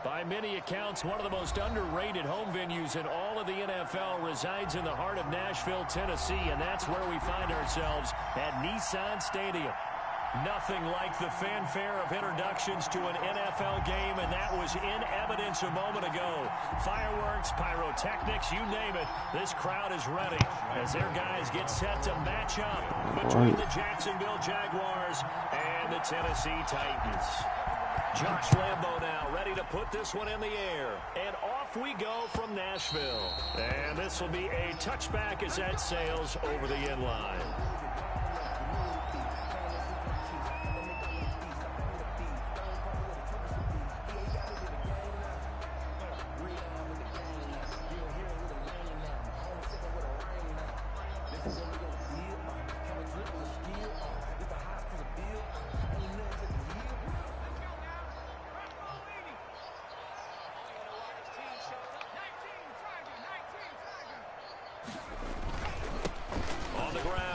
By many accounts, one of the most underrated home venues in all of the NFL resides in the heart of Nashville, Tennessee, and that's where we find ourselves at Nissan Stadium. Nothing like the fanfare of introductions to an NFL game, and that was in evidence a moment ago. Fireworks, pyrotechnics, you name it, this crowd is ready as their guys get set to match up between the Jacksonville Jaguars and the Tennessee Titans. Josh Lambo now ready to put this one in the air. And off we go from Nashville. And this will be a touchback as that sails over the end line.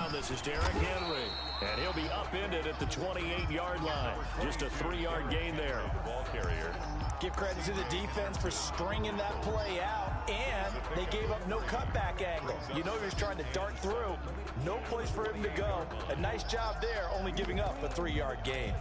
This is Derrick Henry, and he'll be upended at the 28-yard line. Just a 3-yard gain there. Ball carrier. Give credit to the defense for stringing that play out, and they gave up no cutback angle. You know he was trying to dart through. No place for him to go. A nice job there, only giving up a 3-yard gain.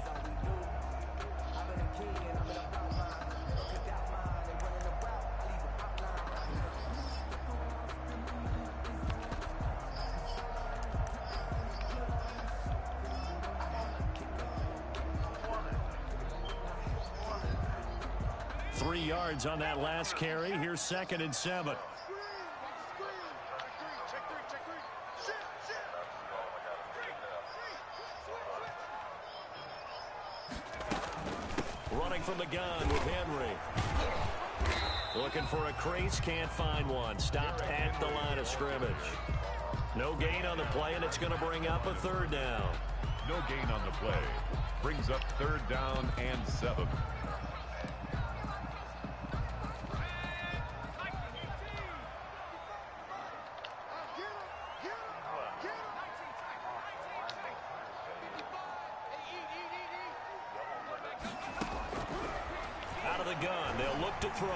3 yards on that last carry. Here's 2nd and 7. Running from the gun with Henry. Looking for a crease, can't find one. Stopped at the line of scrimmage. No gain on the play, and it's going to bring up a 3rd down. No gain on the play. Brings up 3rd down and 7. Out of the gun, they'll look to throw.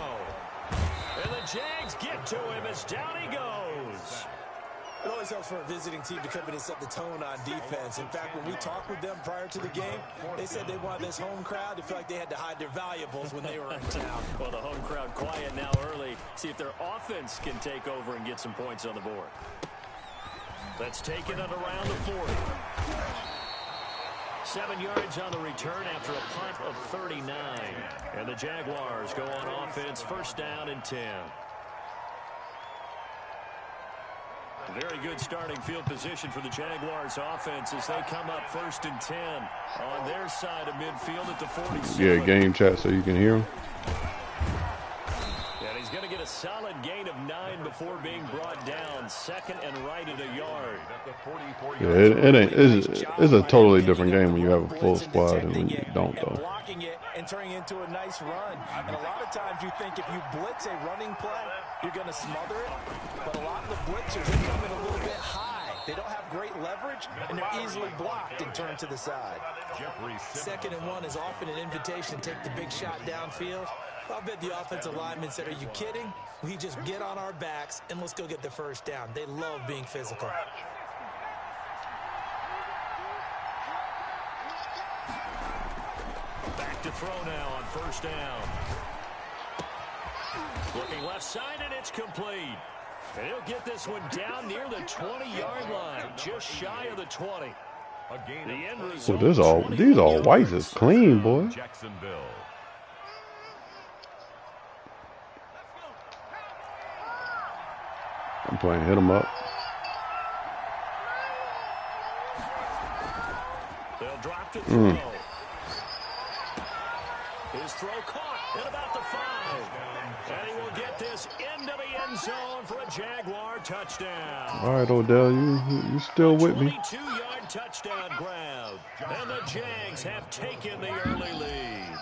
And the Jags get to him as down he goes. It always helps for a visiting team to come in and set the tone on defense. In fact, when we talked with them prior to the game, they said they wanted this home crowd to feel like they had to hide their valuables when they were in town. Well, the home crowd quiet now early. See if their offense can take over and get some points on the board. Let's take it at around the 40. 7 yards on the return after a punt of 39. And the Jaguars go on offense, 1st down and 10. Very good starting field position for the Jaguars offense as they come up 1st and 10 on their side of midfield at the 47. Yeah, game chat so you can hear him. And he's going to get a solid gain of 9 before being brought down. 2nd and right at a yard. Yeah, it's a totally different game when you have a full squad and when you don't, though. Blocking it and turning into a nice run. And a lot of times you think if you blitz a running play, you're going to smother it. But a lot of the blitzers are coming a little bit high. They don't have great leverage, and they're easily blocked and turned to the side. 2nd and 1 is often an invitation to take the big shot downfield. I'll bet the offensive linemen said, are you kidding? We just get on our backs and let's go get the 1st down. They love being physical. Back to throw now on 1st down. Looking left side, and it's complete. And he'll get this one down near the 20-yard line, just shy of the 20. The end result, So these all whites is clean, boy. Jacksonville. I'm playing hit him up. They'll drop to throw. His throw caught at about the 5. And he will get this into the end zone for a Jaguar touchdown. All right, Odell, you still with me? 22-yard touchdown grab. And the Jags have taken the early lead.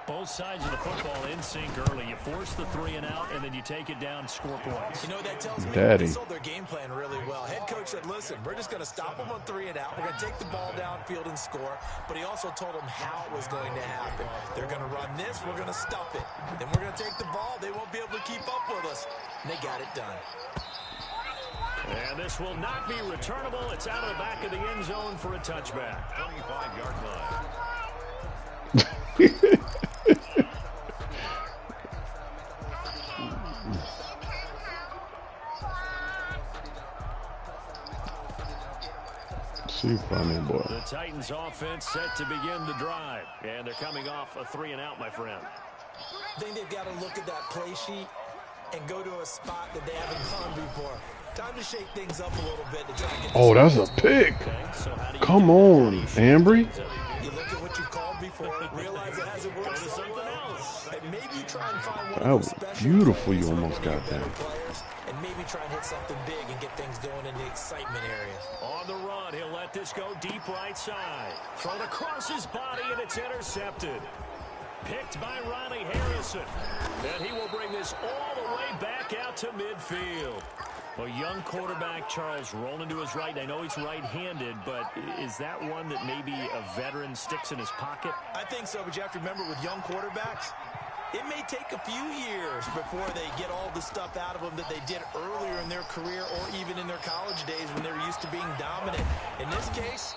Both sides of the football in sync early. You force the 3 and out, and then you take it down, score points. You know, that tells me Daddy. they sold their game plan really well. Head coach said, listen, we're just going to stop them on 3 and out. We're going to take the ball downfield and score. But he also told them how it was going to happen. They're going to run this. We're going to stuff it. Then we're going to take the ball. They won't be able to keep up with us. And they got it done. And this will not be returnable. It's out of the back of the end zone for a touchback. 25-yard line. She funny, boy. The Titans offense set to begin the drive. And they're coming off a 3 and out, my friend. I think they've got to look at that play sheet and go to a spot that they haven't gone before. Time to shake things up a little bit to try and get. Oh, that's a pick. Come on, Ambry. You look at what you called before, realize it hasn't worked somewhere else, and maybe you try and find one That of was those special beautiful. You plays almost got better that. players, and maybe try and hit something big and get things going in the excitement area. On the run, he'll let this go deep right side. Thrown across his body, and it's intercepted. Picked by Ronnie Harrison. And he will bring this all the way back out to midfield. A young quarterback, Charles, rolling to his right. I know he's right-handed, but is that one that maybe a veteran sticks in his pocket? I think so, but you have to remember with young quarterbacks, it may take a few years before they get all the stuff out of them that they did earlier in their career or even in their college days when they were used to being dominant. In this case,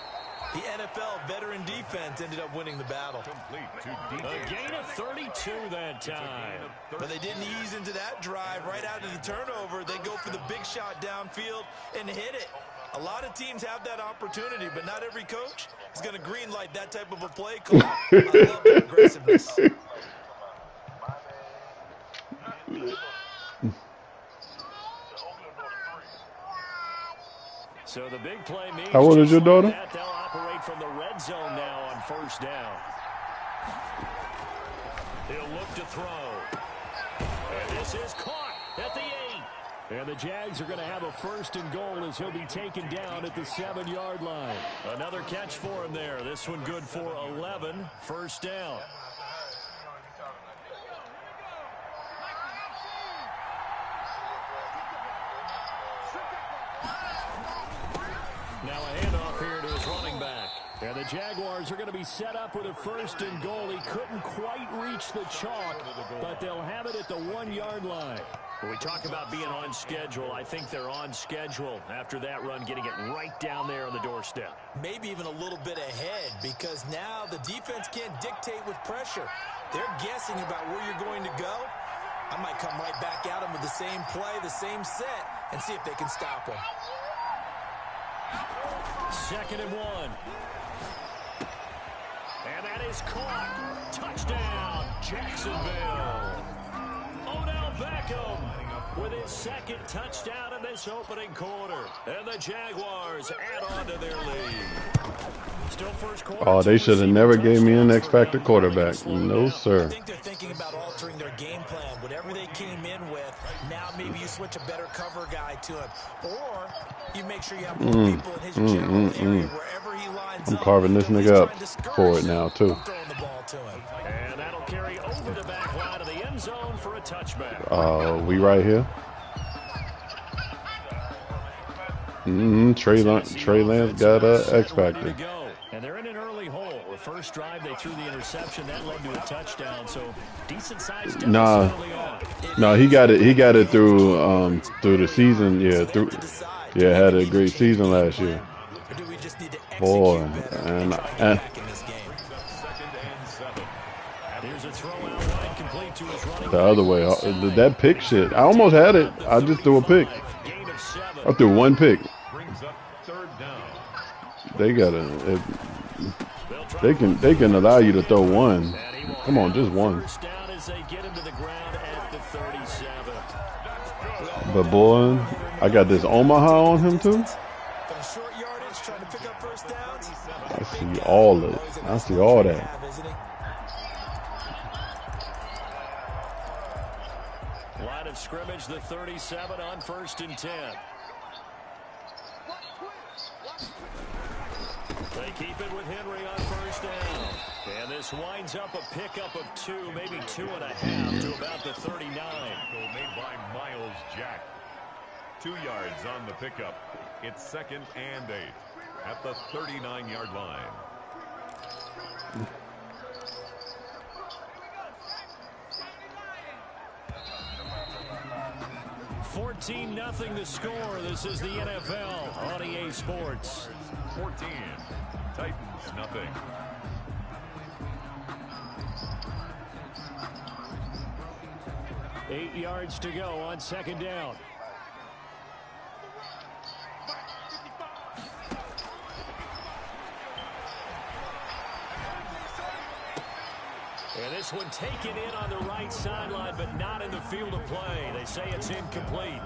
the NFL veteran defense ended up winning the battle. A gain of 32 that time. But they didn't ease into that drive right out of the turnover. They go for the big shot downfield and hit it. A lot of teams have that opportunity, but not every coach is going to greenlight that type of a play call. I love the aggressiveness. So the big play means How old is your daughter? they'll operate from the red zone now on first down. He'll look to throw. And this is caught at the 8. And the Jags are going to have a 1st and goal as he'll be taken down at the 7-yard line. Another catch for him there. This one good for 11. First down. Now a handoff here to his running back. And the Jaguars are going to be set up with a 1st and goal. He couldn't quite reach the chalk, but they'll have it at the 1-yard line. When we talk about being on schedule, I think they're on schedule after that run, getting it right down there on the doorstep. Maybe even a little bit ahead, because now the defense can't dictate with pressure. They're guessing about where you're going to go. I might come right back at them with the same play, the same set, and see if they can stop them. 2nd and 1. And that is caught. Touchdown, Jacksonville. Odell Beckham with his 2nd touchdown in this opening quarter. And the Jaguars add on to their lead. Still first quarter. Oh, they should have never gave me an X-Factor quarterback. No, sir. I think they're thinking about altering their game plan. Whatever they came in with, now maybe you switch a better cover guy to him. Or you make sure you have more people in his general area wherever he lines I'm up. carving this nigga up for it now, too. Throwing the ball to him. And that'll carry over the back line of the end zone for a touchback. We right here. Trey Lance got X-Factor. And they're in an early hole. The first drive, they threw the interception. That led to a touchdown. So decent size early on. No, he got it. He got it through the season. Yeah, had a great season last year. Boy, and the other way, that pick shit. I almost had it. I just threw a pick. I threw one pick. They gotta. They can allow you to throw one. Come on, just one. But boy, I got this Omaha on him too. I see all of it. I see all that. Line of scrimmage, the 37 on 1st and 10. They keep it with Henry on 1st down. And this winds up a pickup of 2, maybe 2.5 to about the 39. Made by Miles Jack. 2 yards on the pickup. It's 2nd and 8 at the 39-yard line. 14-0 the score. This is the NFL on EA Sports. 14. Titans nothing. Eight yards to go on 2nd down. And this one taken in on the right sideline, but not in the field of play. They say it's incomplete.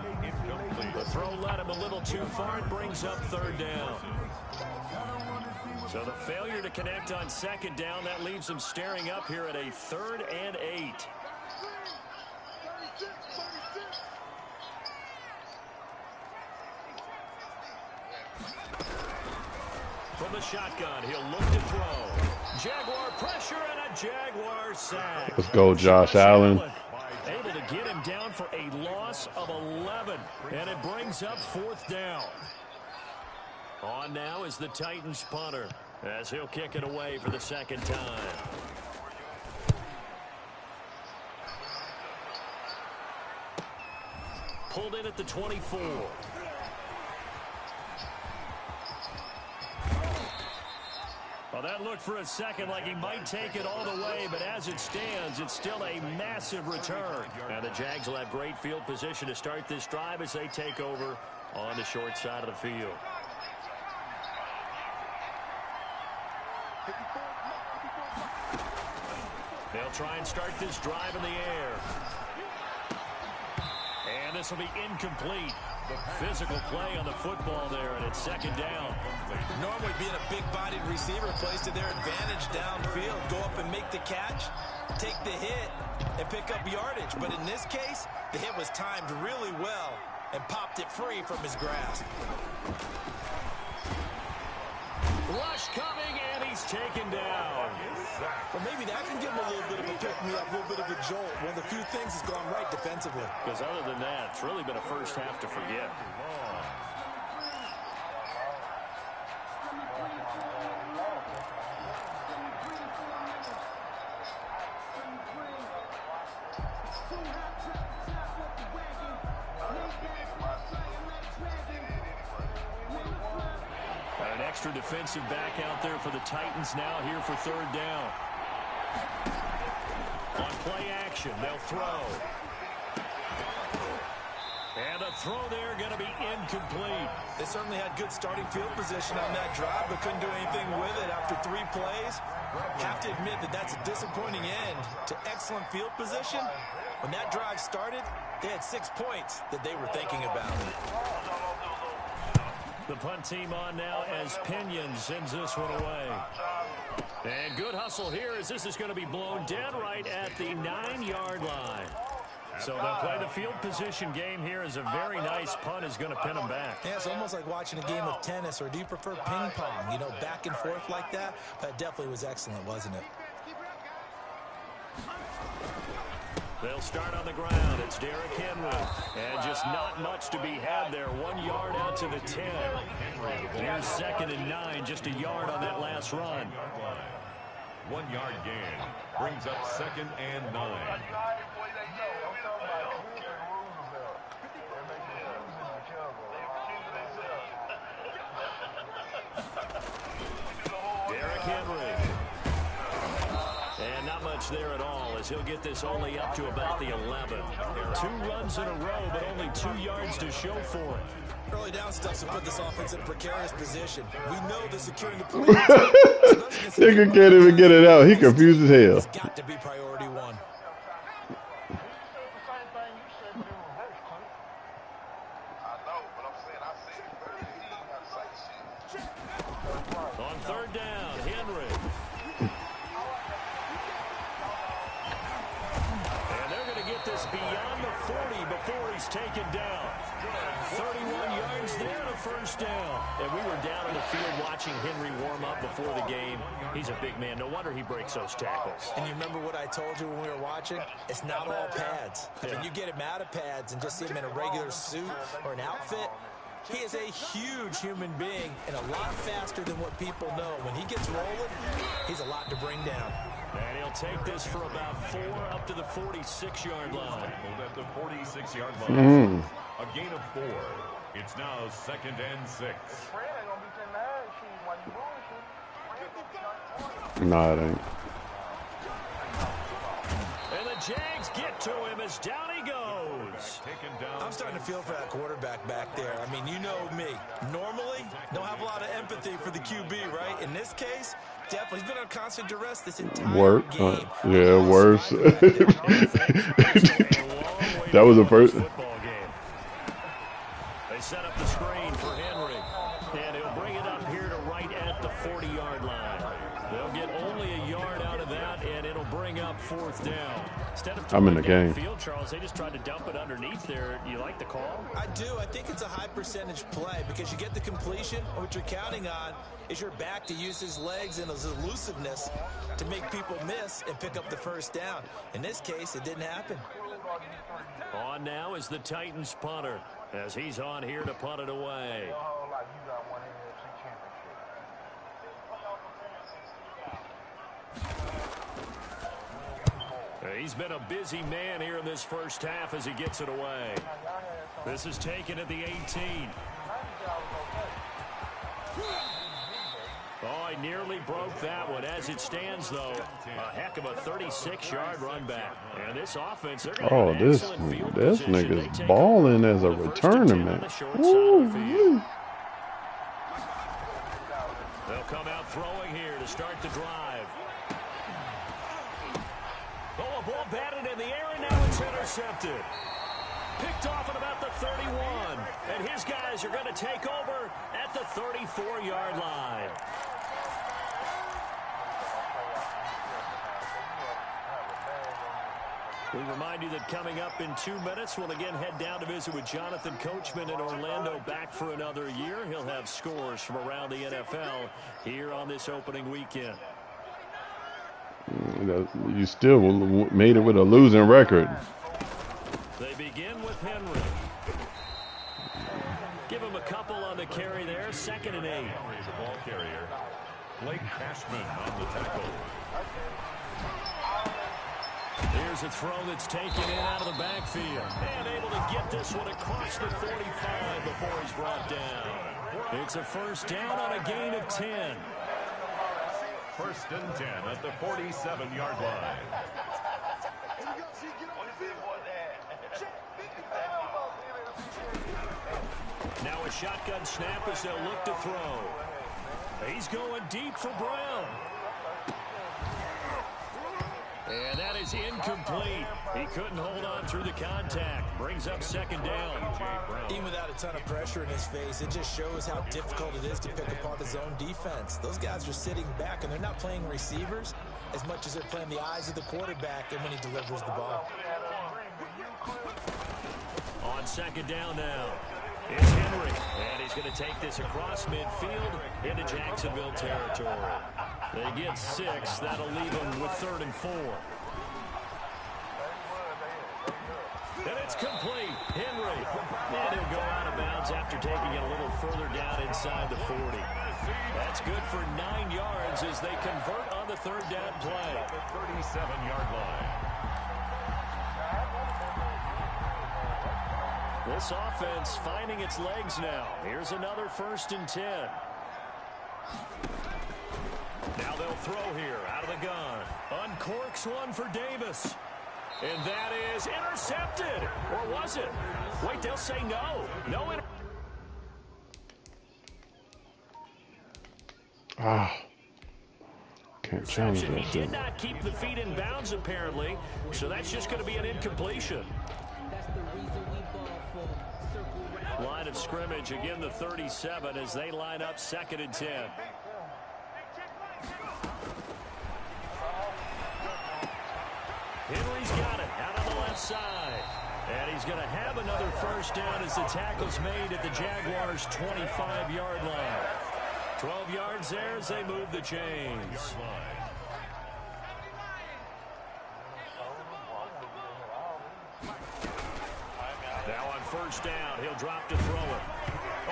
The throw led him a little too far and brings up 3rd down. So the failure to connect on 2nd down, that leaves him staring up here at a 3rd and 8. From the shotgun, he'll look to throw. Jaguar pressure and a Jaguar sack. Let's go, Josh Allen. Able to get him down for a loss of 11. And it brings up 4th down. On now is the Titans punter, as he'll kick it away for the 2nd time. Pulled in at the 24. Well, that looked for a second like he might take it all the way, but as it stands, it's still a massive return. Now the Jags will have great field position to start this drive as they take over on the short side of the field. They'll try and start this drive in the air. And this will be incomplete. Physical play on the football there, and it's 2nd down. Normally being a big-bodied receiver plays to their advantage downfield. Go up and make the catch, take the hit, and pick up yardage. But in this case, the hit was timed really well and popped it free from his grasp. Rush coming, and he's taken down. Well, maybe that can give him a little bit of a pick-me-up, a little bit of a jolt. One of the few things has gone right defensively. Because other than that, it's really been a first half to forget. An extra defensive back out there for the Titans now here for 3rd down. On play action, they'll throw. And the throw there going to be incomplete. They certainly had good starting field position on that drive, but couldn't do anything with it after 3 plays. Have to admit that that's a disappointing end to excellent field position. When that drive started, they had 6 points that they were thinking about. The punt team on now as Pinion sends this one away. And good hustle here as this is going to be blown dead right at the 9-yard line. So they'll play the field position game here as a very nice punt is going to pin them back. Yeah, it's almost like watching a game of tennis, or do you prefer ping pong? You know, back and forth like that? That definitely was excellent, wasn't it? They'll start on the ground. It's Derrick Henry. And just not much to be had there. 1 yard out to the 10. Here's 2nd and 9. Just a yard on that last run. 1 yard gain. Brings up 2nd and 9. Derrick Henry. And not much there at all as he'll get this only up to about the 11. 2 runs in a row, but only 2 yards to show for it. Early down stuff to put this offense in a precarious position. We know they're securing the point. Nigga can't even get it out. He confused as hell. It's got to be priority 1. On 3rd down, Henry. And they're going to get this this beyond the 40 before he's taken down. 31 yards there, a first down. And we were down on the field watching Henry warm up before the game. He's a big man. No wonder he breaks those tackles. And you remember what I told you when we were watching? It's not all pads. I mean, you get him out of pads and just see him in a regular suit or an outfit. He is a huge human being and a lot faster than what people know. When he gets rolling, he's a lot to bring down. And he'll take this for about 4 up to the 46-yard line. At the 46-yard line. A gain of 4. It's now 2nd and 6. Nah, it ain't. And the Jags get to him as down he goes. I'm starting to feel for that quarterback back there. I mean, you know me. Normally, don't have a lot of empathy for the QB, right? In this case, definitely. He's been on constant duress this entire game. Yeah, worse. That was the first. They set up the screen for Henry. And he'll bring it up here to right at the 40-yard line. They'll get only a yard out of that, and it'll bring up 4th down. Instead of I'm in the game. Field, Charles, they just tried to dump it underneath there. Do you like the call? I do. I think it's a high percentage play because you get the completion. What you're counting on is your back to use his legs and his elusiveness to make people miss and pick up the first down. In this case, it didn't happen. On now is the Titans punter as he's on here to punt it away. He's been a busy man here in this first half as he gets it away. This is taken at the 18. Oh, he nearly broke that one. As it stands, though, a heck of a 36-yard run back. And this offense, they're going to have this excellent field this position. nigga's balling as a returner, man. Woo. They'll come out throwing here to start the drive. Oh, a ball batted in the air, and now it's intercepted. Picked off at about the 31. And his guys are going to take over at the 34-yard line. We remind you that coming up in 2 minutes, we'll again head down to visit with Jonathan Coachman in Orlando, back for another year. He'll have scores from around the NFL here on this opening weekend. You still made it with a losing record. They begin with Henry. Give him a couple on the carry there. 2nd and 8. Henry's a ball carrier. Blake Cashman on the tackle. Here's a throw that's taken in out of the backfield. And able to get this one across the 45 before he's brought down. It's a first down on a gain of 10. 1st and 10 at the 47-yard line. Now a shotgun snap as they'll look to throw. He's going deep for Brown. And that is incomplete. He couldn't hold on through the contact. Brings up 2nd down. Even without a ton of pressure in his face, it just shows how difficult it is to pick apart his own defense. Those guys are sitting back, and they're not playing receivers as much as they're playing the eyes of the quarterback and when he delivers the ball. On 2nd down now, it's Henry. And he's going to take this across midfield into Jacksonville territory. They get 6. That'll leave them with 3rd and 4. And it's complete. Henry. And he'll go out of bounds after taking it a little further down inside the 40. That's good for 9 yards as they convert on the 3rd down play. 37-yard line. This offense finding its legs now. Here's another 1st and 10. Now they'll throw here out of the gun. Uncorks one for Davis. And that is intercepted. Or was it? Wait, they'll say no. No Can't change that He shit. did not keep the feet in bounds, apparently. So that's just going to be an incompletion. Line of scrimmage, again the 37 as they line up 2nd and 10. Henry's got it out on the left side. And he's going to have another first down as the tackle's made at the Jaguars' 25-yard line. 12 yards there as they move the chains. Now on first down, he'll drop to throw it.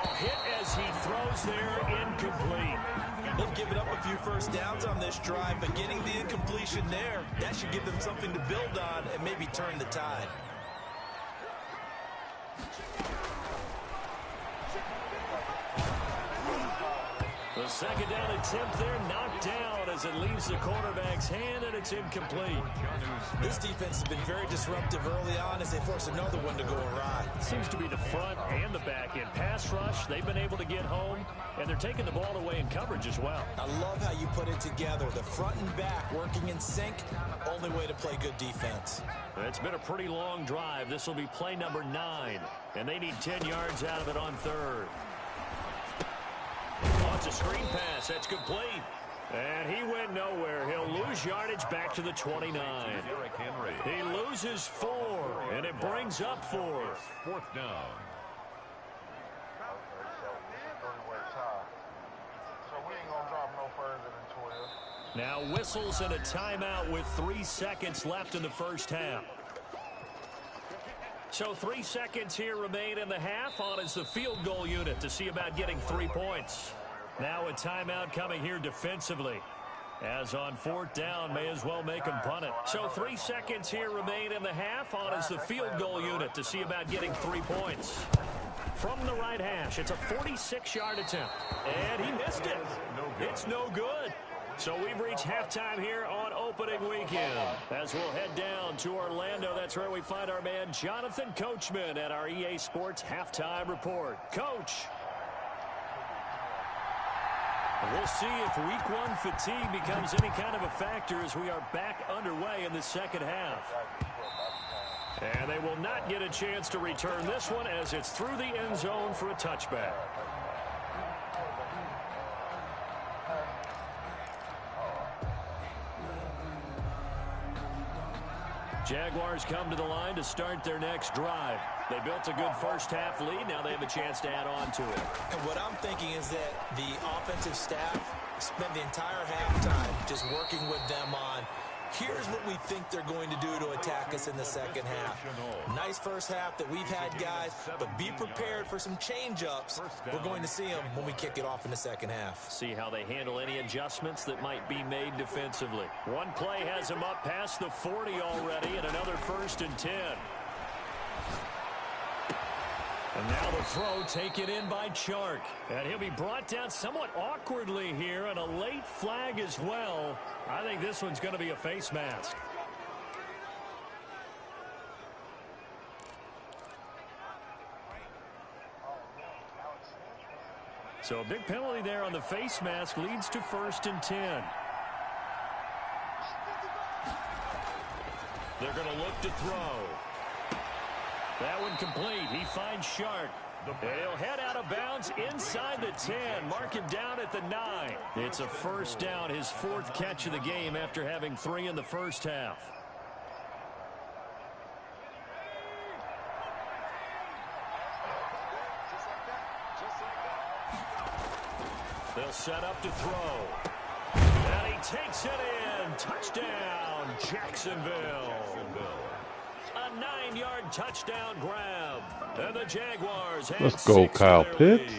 Oh, hit as he throws there, incomplete. They've given up a few first downs on this drive, but getting the incompletion there, that should give them something to build on and maybe turn the tide. The second down attempt there knocked down as it leaves the quarterback's hand, and it's incomplete. This defense has been very disruptive early on as they force another one to go awry. Seems to be the front and the back end. Pass rush, they've been able to get home, and they're taking the ball away in coverage as well. I love how you put it together. The front and back working in sync, only way to play good defense. It's been a pretty long drive. This will be play number 9, and they need 10 yards out of it on third. Oh, it's a screen pass. That's complete. And he went nowhere. He'll lose yardage back to the 29. He loses 4, and it brings up 4. Fourth down. Now whistles and a timeout with 3 seconds left in the first half. So 3 seconds here remain in the half. On is the field goal unit to see about getting 3 points. Now a timeout coming here defensively. As on fourth down, may as well make him punt it. So 3 seconds here remain in the half. On is the field goal unit to see about getting 3 points. From the right hash, it's a 46-yard attempt. And he missed it. It's no good. So we've reached halftime here on opening weekend. As we'll head down to Orlando, that's where we find our man Jonathan Coachman at our EA Sports Halftime Report. Coach. We'll see if week 1 fatigue becomes any kind of a factor as we are back underway in the second half. And they will not get a chance to return this one as it's through the end zone for a touchback. Jaguars come to the line to start their next drive. They built a good first half lead. Now they have a chance to add on to it. And what I'm thinking is that the offensive staff spent the entire halftime just working with them on, here's what we think they're going to do to attack us in the second half. Nice first half that we've had, guys, but be prepared for some change-ups. We're going to see them when we kick it off in the second half. See how they handle any adjustments that might be made defensively. One play has them up past the 40 already, and another 1st and 10. And now the throw taken in by Chark. And he'll be brought down somewhat awkwardly here, and a late flag as well. I think this one's going to be a face mask. So a big penalty there on the face mask leads to 1st and 10. They're going to look to throw. That one complete. He finds Shark. He'll head out of bounds inside the 10. Mark him down at the 9. It's a first down, his 4th catch of the game after having 3 in the first half. They'll set up to throw. And he takes it in. Touchdown, Jacksonville. A 9-yard touchdown grab. And the Jaguars have Let's go, Kyle Pitts.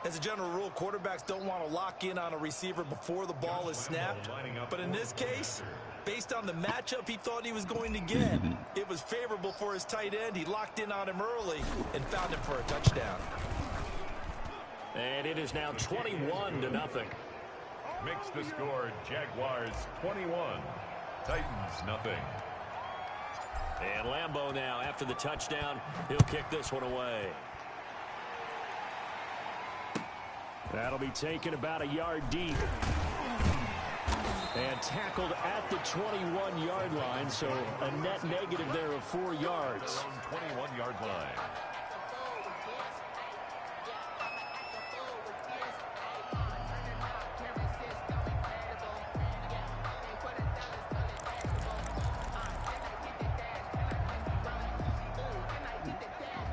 As a general rule, quarterbacks don't want to lock in on a receiver before the ball is snapped. But in this case, based on the matchup he thought he was going to get, it was favorable for his tight end. He locked in on him early and found him for a touchdown. And it is now 21-0. Makes the score Jaguars 21, Titans nothing. And Lambeau now, after the touchdown, he'll kick this one away. That'll be taken about a yard deep. And tackled at the 21-yard line, so a net negative there of 4 yards. 21-yard line.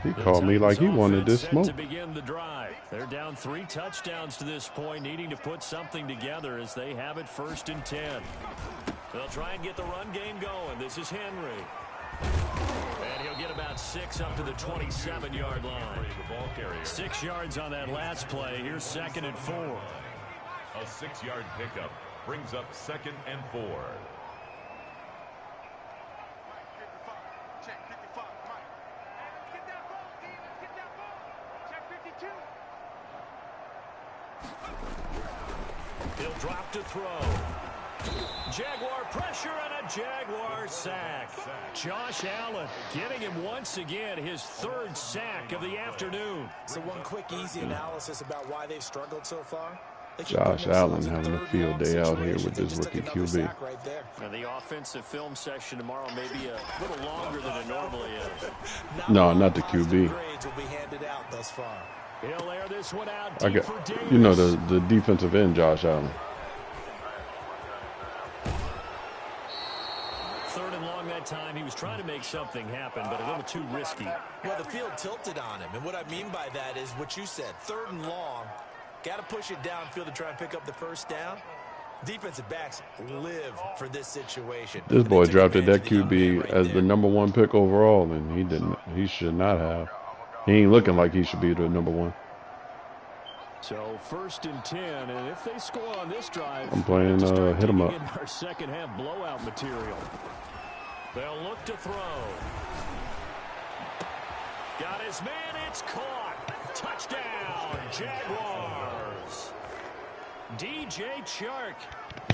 He called me like he wanted this smoke. To begin the drive. They're down 3 touchdowns to this point, needing to put something together as they have it 1st and 10. They'll try and get the run game going. This is Henry. And he'll get about 6 up to the 27-yard line. 6 yards on that last play. Here's 2nd and 4. A 6-yard pickup brings up 2nd and 4. He'll drop to throw. Jaguar pressure and a Jaguar sack. Josh Allen getting him once again his 3rd sack of the afternoon. So one quick, easy analysis about why they've struggled so far. Josh Allen having a field day out here with this rookie QB. And the offensive film session tomorrow may be a little longer than it normally is. No, not the QB. He'll air this one out I got, you know, the defensive end, Josh Allen. 3rd and long that time. He was trying to make something happen, but a little too risky. Well, the field tilted on him, and what I mean by that is what you said. 3rd and long, got to push it downfield to try and pick up the 1st down. Defensive backs live for this situation. This boy drafted that QB as the #1 pick overall, and he didn't. He should not have. He ain't looking like he should be the #1. So 1st and 10, and if they score on this drive, I'm playing hit him up. Our 2nd half blowout material. They'll look to throw. Got his man, it's caught. Touchdown, Jaguars. DJ Chark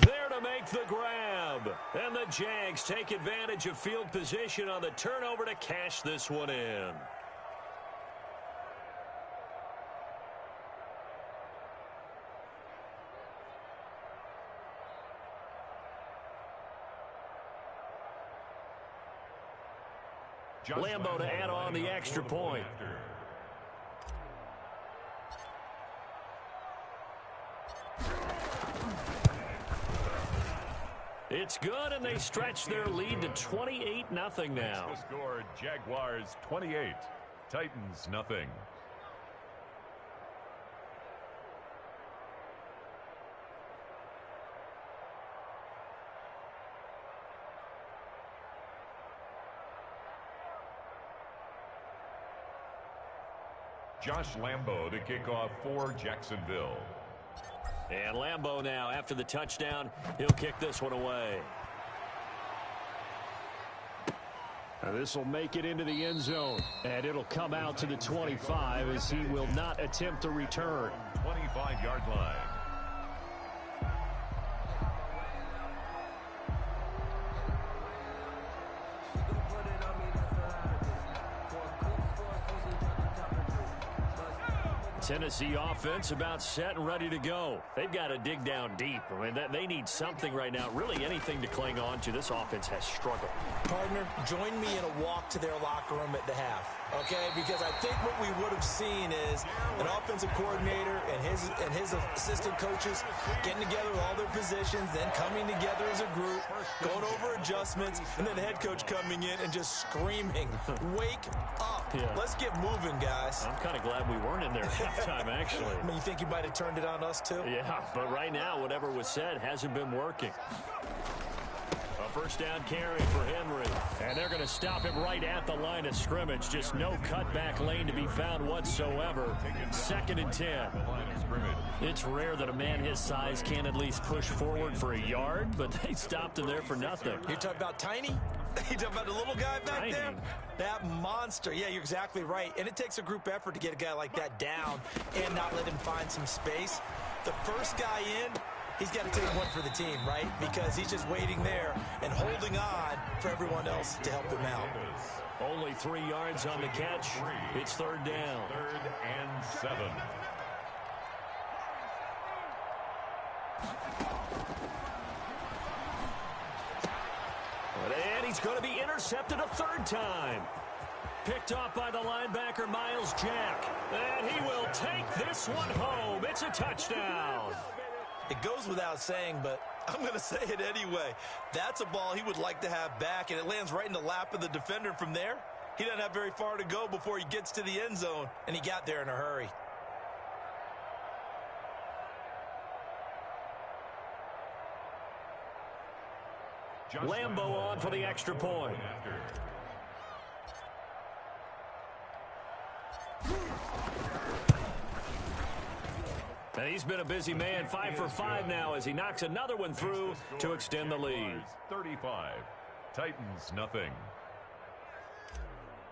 there to make the grab. And the Jags take advantage of field position on the turnover to cash this one in. Lambo to add on the extra point. It's good, and they stretch their lead to 28-0 now. The score, Jaguars 28, Titans nothing. Josh Lambo to kick off for Jacksonville. And Lambo now, after the touchdown, he'll kick this one away. This will make it into the end zone, and it'll come out to the 25 as he will not attempt a return. 25-yard line. Tennessee offense about set and ready to go. They've got to dig down deep. I mean, they need something right now, really anything to cling on to. This offense has struggled. Partner, join me in a walk to their locker room at the half, okay? Because I think what we would have seen is an offensive coordinator and his assistant coaches getting together with all their positions, then coming together as a group, going over adjustments, and then the head coach coming in and just screaming, wake up. Yeah. Let's get moving, guys. I'm kind of glad we weren't in there halftime, actually. I mean, you think you might have turned it on us, too? Yeah, but right now, whatever was said hasn't been working. A 1st down carry for Henry. And they're going to stop him right at the line of scrimmage. Just no cutback lane to be found whatsoever. 2nd and 10. It's rare that a man his size can at least push forward for a yard, but they stopped him there for nothing. You're talking about Tiny? You talking about the little guy back there? That monster. Yeah, you're exactly right. And it takes a group effort to get a guy like that down and not let him find some space. The first guy in, he's got to take one for the team, right? Because he's just waiting there and holding on for everyone else to help him out. Only 3 yards on the catch. It's 3rd down. 3rd and 7. And he's going to be intercepted a 3rd time. Picked off by the linebacker, Miles Jack. And he will take this one home. It's a touchdown. It goes without saying, but I'm going to say it anyway. That's a ball he would like to have back, and it lands right in the lap of the defender from there. He doesn't have very far to go before he gets to the end zone, and he got there in a hurry. Lambo on for the extra point. And he's been a busy man, 5 for 5 now as he knocks another one through to extend the lead. 35. Titans nothing.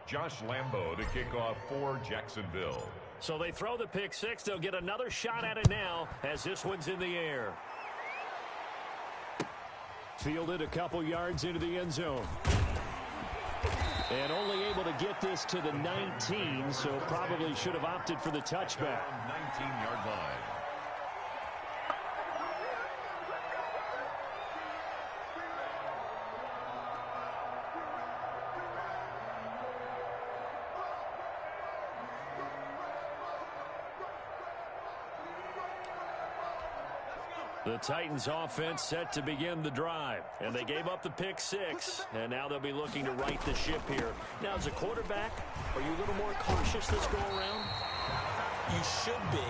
Josh Lambo to kick off for Jacksonville. So they throw the pick six. They'll get another shot at it now as this one's in the air. Fielded a couple yards into the end zone. And only able to get this to the 19, so probably should have opted for the touchback. 19-yard line. The Titans offense set to begin the drive, and they gave up the pick six, and now they'll be looking to right the ship here. Now, as a quarterback, are you a little more cautious this go around? You should be,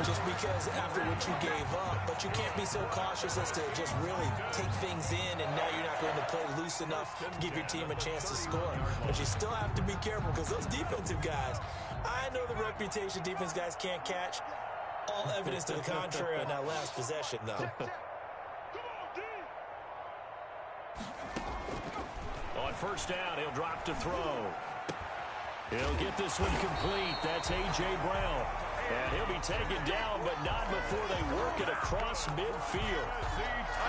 just because after what you gave up, but you can't be so cautious as to just really take things in, and now you're not going to play loose enough to give your team a chance to score. But you still have to be careful because those defensive guys, I know the reputation defense guys can't catch. All evidence to the contrary on that last possession, though. On first down, he'll drop to throw. He'll get this one complete. That's A.J. Brown. And he'll be taken down, but not before they work it across midfield.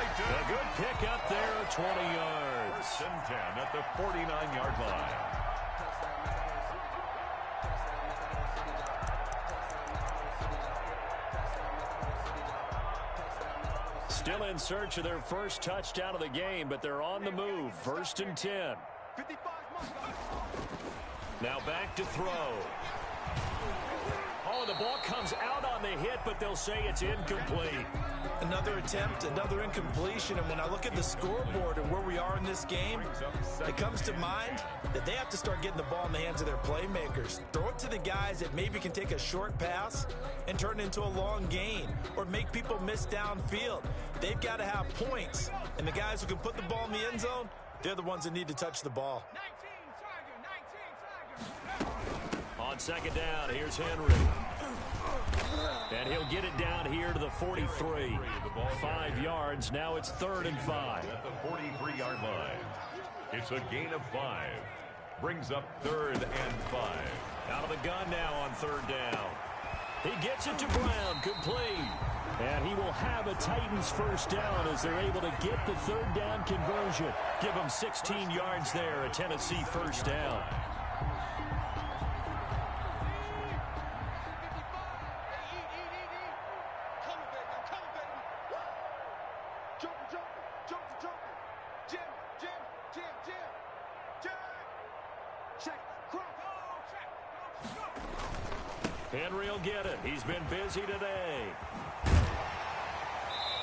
A good pick up there, 20 yards. First and 10 at the 49-yard line. Still in search of their first touchdown of the game, but they're on the move. First and 10. Now back to throw. Oh, the ball comes out on the hit, but they'll say it's incomplete. Another attempt, another incompletion, and when I look at the scoreboard and where we are in this game, it comes to mind that they have to start getting the ball in the hands of their playmakers. Throw it to the guys that maybe can take a short pass and turn it into a long gain or make people miss downfield. They've got to have points, and the guys who can put the ball in the end zone, they're the ones that need to touch the ball. On second down, here's Henry. And he'll get it down here to the 43. 5 yards. Now it's 3rd and 5. At the 43-yard line. It's a gain of 5. Brings up 3rd and 5. Out of the gun now on 3rd down. He gets it to Brown. Complete. And he will have a Titans first down as they're able to get the 3rd down conversion. Give him 16 yards there, a Tennessee first down. Henry will get it. He's been busy today.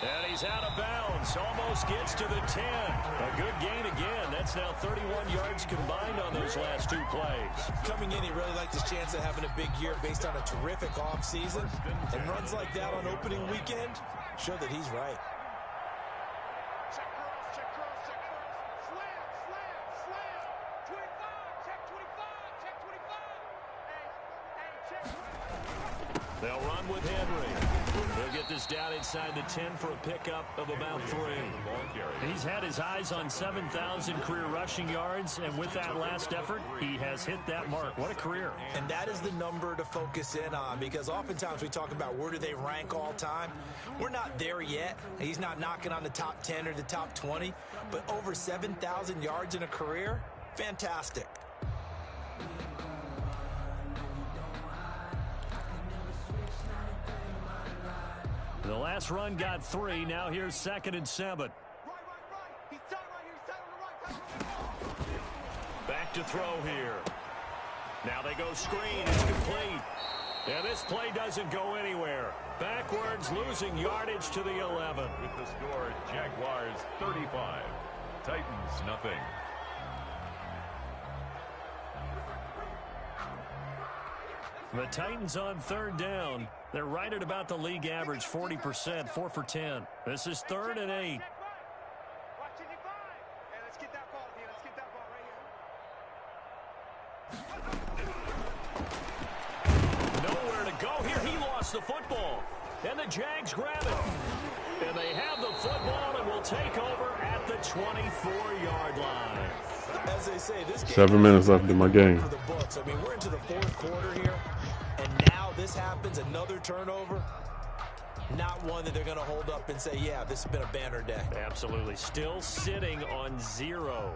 And he's out of bounds. Almost gets to the 10. A good gain again. That's now 31 yards combined on those last 2 plays. Coming in, he really liked his chance of having a big year based on a terrific offseason. And runs like that on opening weekend show that he's right. They'll run with Henry. He'll get this down inside the 10 for a pickup of about 3. He's had his eyes on 7,000 career rushing yards, and with that last effort, he has hit that mark. What a career. And that is the number to focus in on, because oftentimes we talk about where do they rank all time. We're not there yet. He's not knocking on the top 10 or the top 20, but over 7,000 yards in a career, fantastic. The last run got 3. Now here's 2nd and 7. Back to throw here. Now they go screen. It's complete. And this play doesn't go anywhere. Backwards, losing yardage to the 11. With the score, Jaguars 35. Titans nothing. The Titans on third down. They're right at about the league average, 40%, 4 for 10. This is 3rd and 8. Nowhere to go here. He lost the football. And the Jags grab it. And they have the football and will take over at the 24-yard line. As they say, this game 7 minutes left in my game. for the books. I mean, we're into the 4th quarter here, and now this happens, another turnover. Not one that they're going to hold up and say, yeah, this has been a banner day. Absolutely. Still sitting on 0.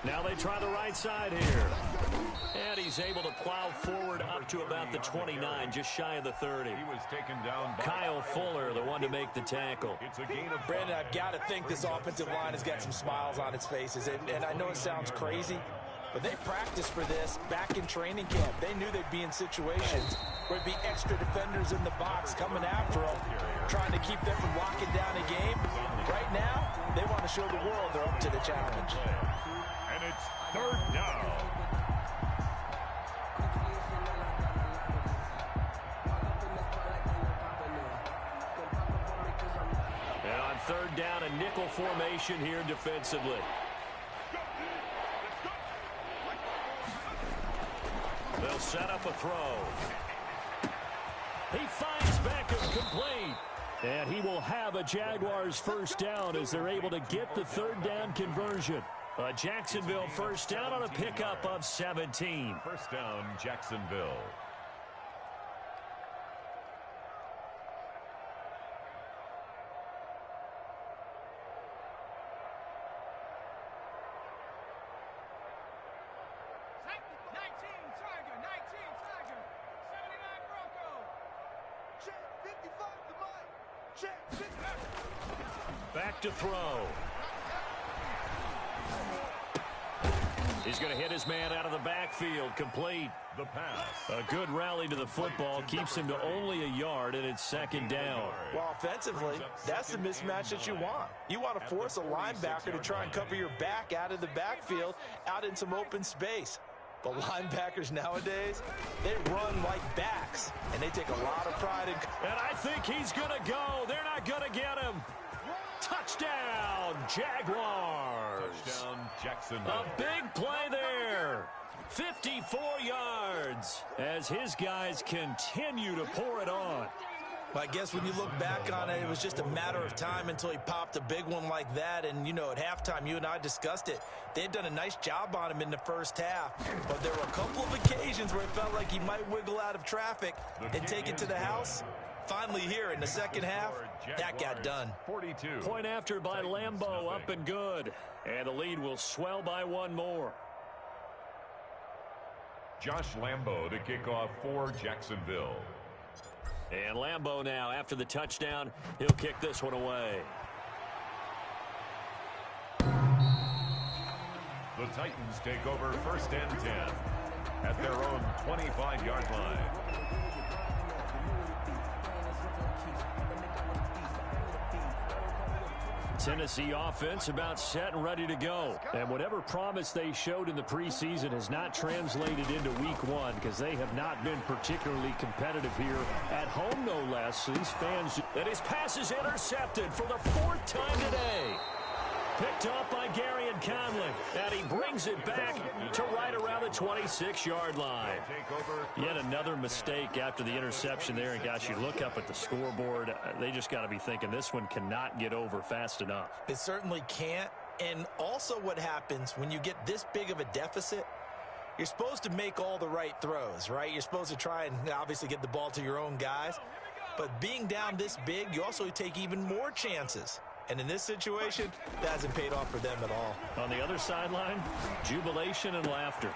Now they try the right side here. And he's able to plow forward up to about the 29, just shy of the 30. He was taken down by Kyle Fuller, the one to make the tackle. It's a gain of Brandon, I've got to think this offensive line has got some smiles on its faces. And I know it sounds crazy, but they practiced for this back in training camp. They knew they'd be in situations where it'd be extra defenders in the box coming after them, trying to keep them from locking down a game. Right now, they want to show the world they're up to the challenge. and it's 3rd down. And on 3rd down, a nickel formation here defensively. They'll set up a throw. He finds Beckham complete. And he will have a Jaguars 1st down as they're able to get the 3rd down conversion. A Jacksonville 1st down on a pickup of 17. 1st down, Jacksonville. Back to throw. He's going to hit his man out of the backfield. Complete. The pass. A good rally to the football. Keeps him to only a yard, and it's 2nd down. Well, offensively, that's the mismatch that you want. You want to force a linebacker to try and cover your back out of the backfield, out in some open space. But linebackers nowadays, they run like backs, and they take a lot of pride in. And I think he's going to go. They're not going to get him. Touchdown, Jaguars. Touchdown, Jacksonville. A big play there. 54 yards as his guys continue to pour it on. I guess when you look back on it, it was just a matter of time until he popped a big one like that. And, you know, at halftime, you and I discussed it. They had done a nice job on him in the 1st half. But there were a couple of occasions where it felt like he might wiggle out of traffic and take it to the house. Finally here in the 2nd half, that got done. 42. Point after by Lambeau, up and good. And the lead will swell by 1 more. Josh Lambeau to kick off for Jacksonville. And Lambeau now, after the touchdown, he'll kick this one away. The Titans take over 1st and 10 at their own 25-yard line. Tennessee offense about set and ready to go. And whatever promise they showed in the preseason has not translated into week 1 because they have not been particularly competitive here at home, no less. These fans, and his pass is intercepted for the 4th time today. Picked up by Gary and Conley. And he brings it back to right around the 26-yard line. Yet another mistake after the interception there. And, gosh, you look up at the scoreboard, they just got to be thinking this one cannot get over fast enough. It certainly can't. And also what happens when you get this big of a deficit, you're supposed to make all the right throws, right? You're supposed to try and obviously get the ball to your own guys. But being down this big, you also take even more chances. And in this situation, that hasn't paid off for them at all. On the other sideline, jubilation and laughter.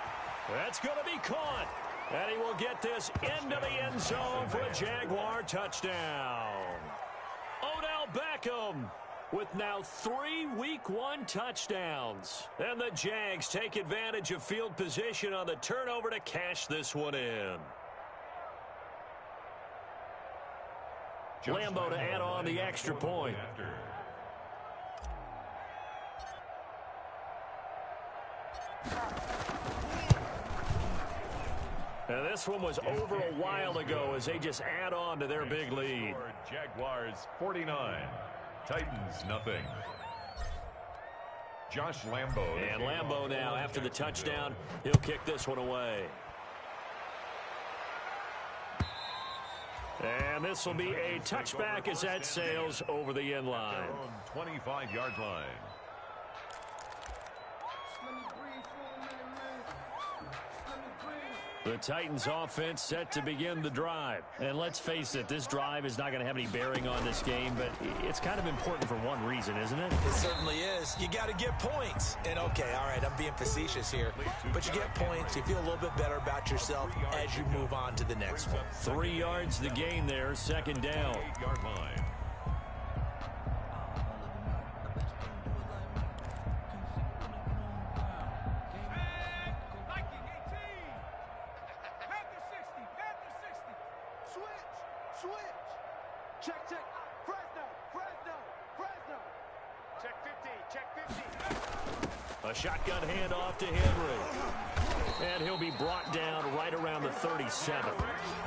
That's going to be caught. And he will get this into the end zone for a Jaguar touchdown. Odell Beckham with now 3 Week 1 touchdowns. And the Jags take advantage of field position on the turnover to cash this one in. Lambeau to add on the extra point. this one was over a while ago as they just add on to their big lead. Jaguars 49, Titans nothing. Josh Lambo. And Lambo now, after the touchdown, he'll kick this one away. And this will be a touchback as that sails over the end line. 25-yard line. The Titans offense set to begin the drive. And let's face it, this drive is not going to have any bearing on this game, but it's kind of important for one reason, isn't it? It certainly is. You got to get points. And okay, all right, I'm being facetious here, but you get points, you feel a little bit better about yourself as you move on to the next one. 3 yards the gain there, second down. 8-yard line. A shotgun handoff to Henry. And he'll be brought down right around the 37.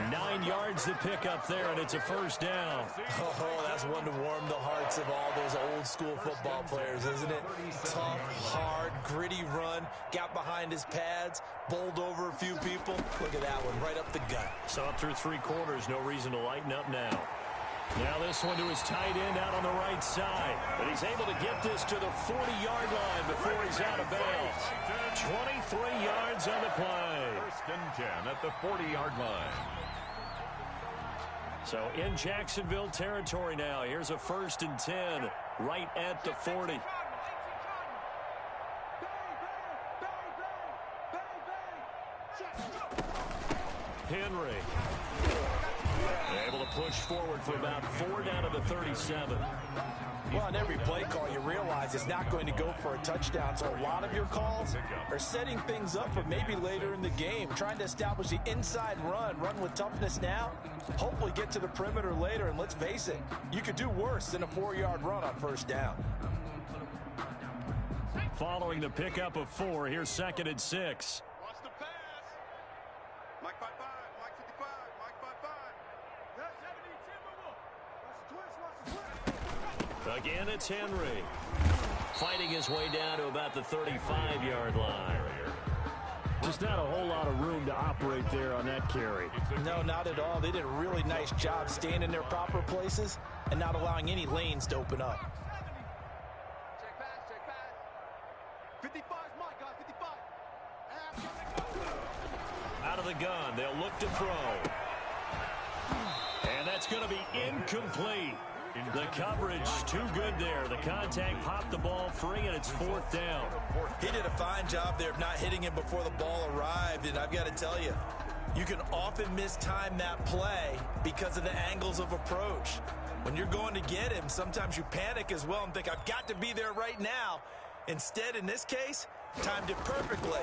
9 yards to pick up there, and it's a first down. Oh, that's one to warm the hearts of all those old school football players, isn't it? Tough, hard, gritty run, got behind his pads, bowled over a few people. Look at that one, right up the gut. Saw through 3 quarters, no reason to lighten up now. Now this one to his tight end out on the right side. But he's able to get this to the 40-yard line before he's out of bounds. 23 yards on the play. First and 10 at the 40-yard line. So in Jacksonville territory now. Here's a first and 10 right at the 40. Henry. Able to push forward for about 4 down to the 37. Well, on every play call, you realize it's not going to go for a touchdown. So a lot of your calls are setting things up for maybe later in the game, trying to establish the inside run with toughness now, hopefully get to the perimeter later. And let's face it, you could do worse than a 4-yard run on first down. Following the pickup of 4, here's second and 6. Watch the pass. Mike 5-5, Mike 55, Mike 5-5. Again, it's Henry. Fighting his way down to about the 35-yard line. Just not a whole lot of room to operate there on that carry. No, not at all. They did a really nice job staying in their proper places and not allowing any lanes to open up. Check pass. 55 is Mike, guys, 55. Out of the gun, they'll look to throw. And that's going to be incomplete. The coverage too good there. The contact popped the ball free, and it's 4th down. He did a fine job there of not hitting him before the ball arrived, and I've got to tell you, you can often mistime that play because of the angles of approach. When you're going to get him, sometimes you panic as well and think, I've got to be there right now. Instead, in this case, timed it perfectly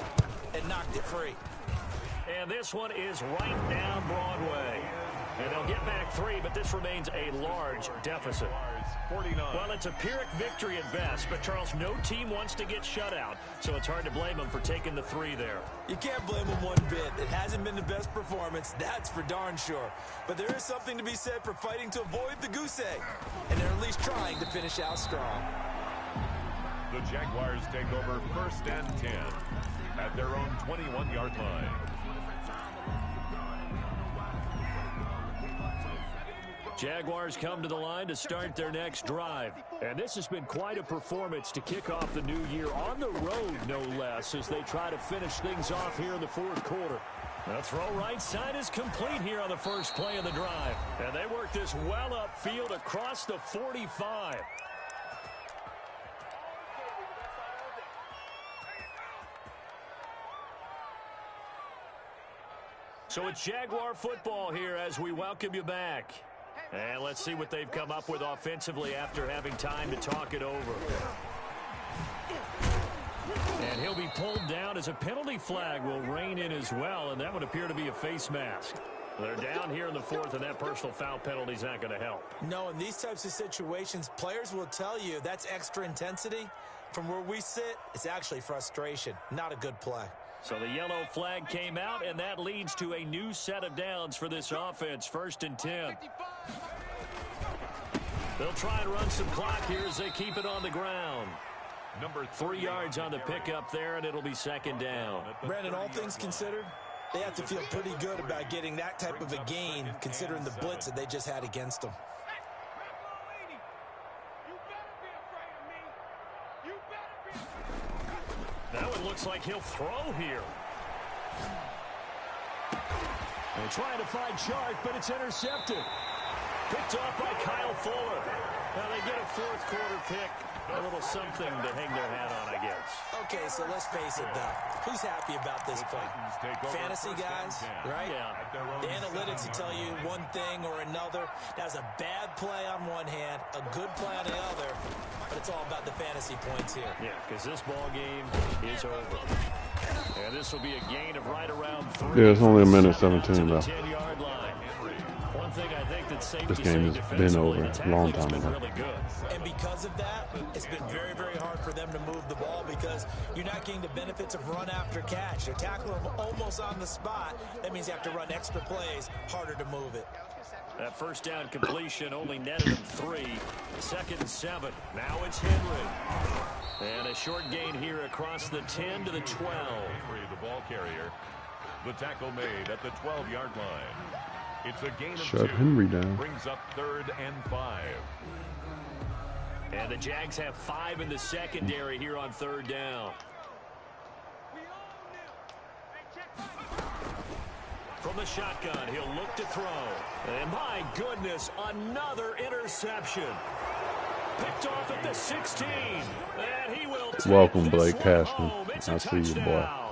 and knocked it free. And this one is right down Broadway. And they'll get back 3, but this remains a large deficit. 49. Well, it's a Pyrrhic victory at best, but, Charles, no team wants to get shut out, so it's hard to blame them for taking the 3 there. You can't blame them one bit. It hasn't been the best performance, that's for darn sure. But there is something to be said for fighting to avoid the goose egg, and they're at least trying to finish out strong. The Jaguars take over first and 10 at their own 21-yard line. Jaguars come to the line to start their next drive. And this has been quite a performance to kick off the new year on the road, no less, as they try to finish things off here in the 4th quarter. The throw right side is complete here on the first play of the drive. And they work this well upfield across the 45. So it's Jaguar football here as we welcome you back. And let's see what they've come up with offensively after having time to talk it over. And he'll be pulled down as a penalty flag will rein in as well, and that would appear to be a face mask. They're down here in the 4th, and that personal foul penalty is not going to help. No, in these types of situations, players will tell you that's extra intensity. From where we sit, it's actually frustration, not a good play. So the yellow flag came out, and that leads to a new set of downs for this offense. 1st and 10. They'll try and run some clock here as they keep it on the ground. 3 yards on the pickup there, and it'll be 2nd down. Brandon, all things considered, they have to feel pretty good about getting that type of a gain, considering the blitz that they just had against them. Now it looks like he'll throw here. They're trying to find Sharp, but it's intercepted. Picked off by Kyle Fuller. Now they get a 4th quarter pick. A little something to hang their hat on, I guess. Okay, so let's face it, though. Who's happy about this play? Fantasy guys, right? Yeah. The analytics will tell you one thing or another. That's a bad play on one hand, a good play on the other, but it's all about the fantasy points here. Yeah, because this ball game is over. And this will be a gain of right around 3. Yeah, it's only a minute 17 left. 10-yard line. One thing I think that safety This game has been over a long time ago. Really good. And because of that, it's been very, very hard for them to move the ball because you're not getting the benefits of run after catch. They're tackling them almost on the spot. That means you have to run extra plays, harder to move it. That 1st down completion only netted him 3. 2nd and 7. Now it's Henry. And a short gain here across the 10 to the 12. Henry, the ball carrier. The tackle made at the 12-yard line. It's a gain of 2. Shut Henry down. Brings up 3rd and 5. And the Jags have 5 in the secondary here on 3rd down. From the shotgun, he'll look to throw. And my goodness, another interception. Picked off at the 16. And he will take Welcome, this Blake one Cashman. home. It's a I see you, boy. touchdown.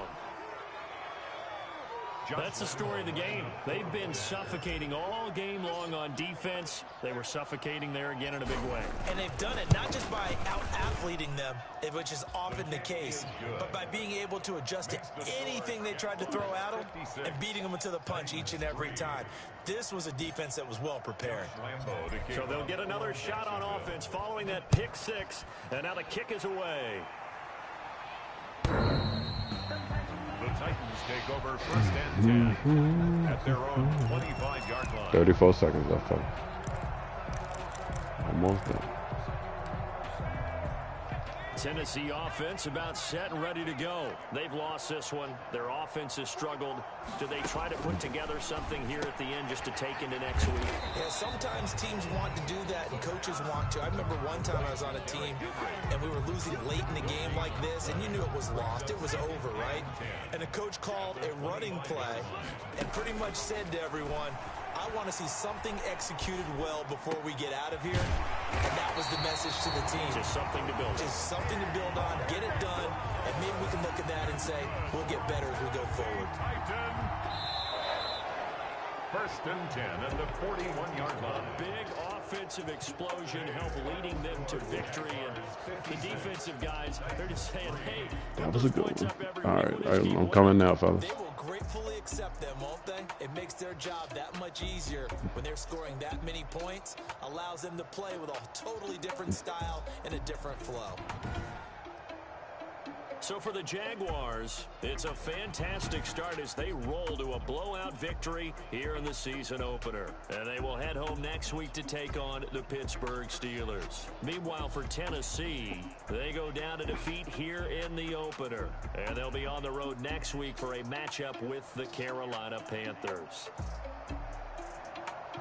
That's the story of the game. They've been suffocating all game long on defense. They were suffocating there again in a big way. And they've done it not just by out-athleting them, which is often the case, but by being able to adjust to anything they tried to throw at them and beating them to the punch each and every time. This was a defense that was well prepared. So they'll get another shot on offense following that pick 6, and now the kick is away. The Titans take over 1st and 10 at their own 25-yard line. 34 seconds left, fellas. Almost done. Tennessee offense about set and ready to go. They've lost this one. Their offense has struggled. Do they try to put together something here at the end just to take into next week? Yeah, sometimes teams want to do that and coaches want to. I remember one time I was on a team and we were losing late in the game like this and you knew it was lost. It was over, right? And the coach called a running play and pretty much said to everyone, I want to see something executed well before we get out of here. And that was the message to the team. Just something to build on. Just something to build on, get it done, and maybe we can look at that and say, we'll get better as we go forward. Titan. 1st and 10 at the 41-yard line. Big offensive explosion help leading them to victory. And the defensive guys, they're just saying, hey, That was a good one. All right, I'm coming now, fellas. They will gratefully accept them, won't they? It makes their job that much easier when they're scoring that many points, allows them to play with a totally different style and a different flow. So for the Jaguars, it's a fantastic start as they roll to a blowout victory here in the season opener. And they will head home next week to take on the Pittsburgh Steelers. Meanwhile, for Tennessee, they go down to defeat here in the opener. And they'll be on the road next week for a matchup with the Carolina Panthers.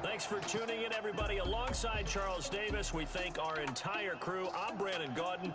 Thanks for tuning in, everybody. Alongside Charles Davis, we thank our entire crew. I'm Brandon Gaudin.